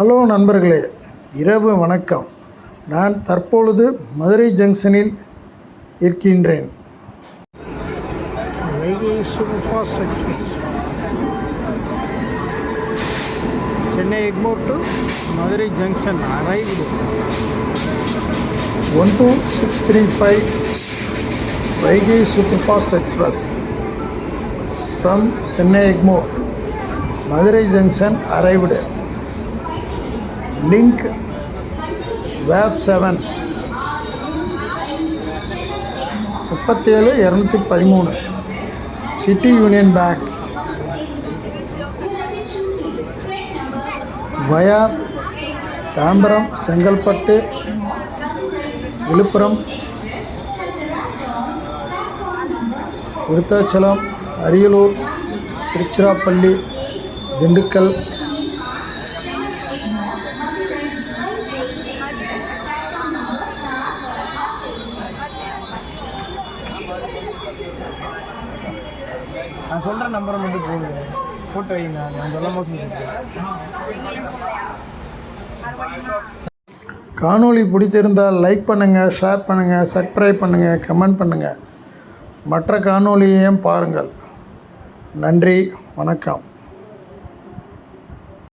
Hello நண்பர்களே, இரவு வணக்கம். நான் தற்பொழுது மதுரை ஜங்ஷனில் இருக்கின்றேன். Vaigai super fast express Chennai Egmore to Madurai junction arrived 12635 Vaigai super fast express from Chennai Egmore Madurai junction arrived. Link வேப் 7 37213 City Union Bank via Tambaram, Chengalpattu, Viluppuram, Virudhachalam, Ariyalur, Tiruchirappalli, Dindigul, நான் சொல்கிற நம்பரை மட்டும் போட்டு வைங்க. நான் சொல்ல மோசம். காணொளி பிடித்திருந்தால் லைக் பண்ணுங்கள், ஷேர் பண்ணுங்கள், சப்ஸ்கிரைப் பண்ணுங்கள், கமெண்ட் பண்ணுங்கள். மற்ற காணொளியையும் பாருங்கள். நன்றி, வணக்கம்.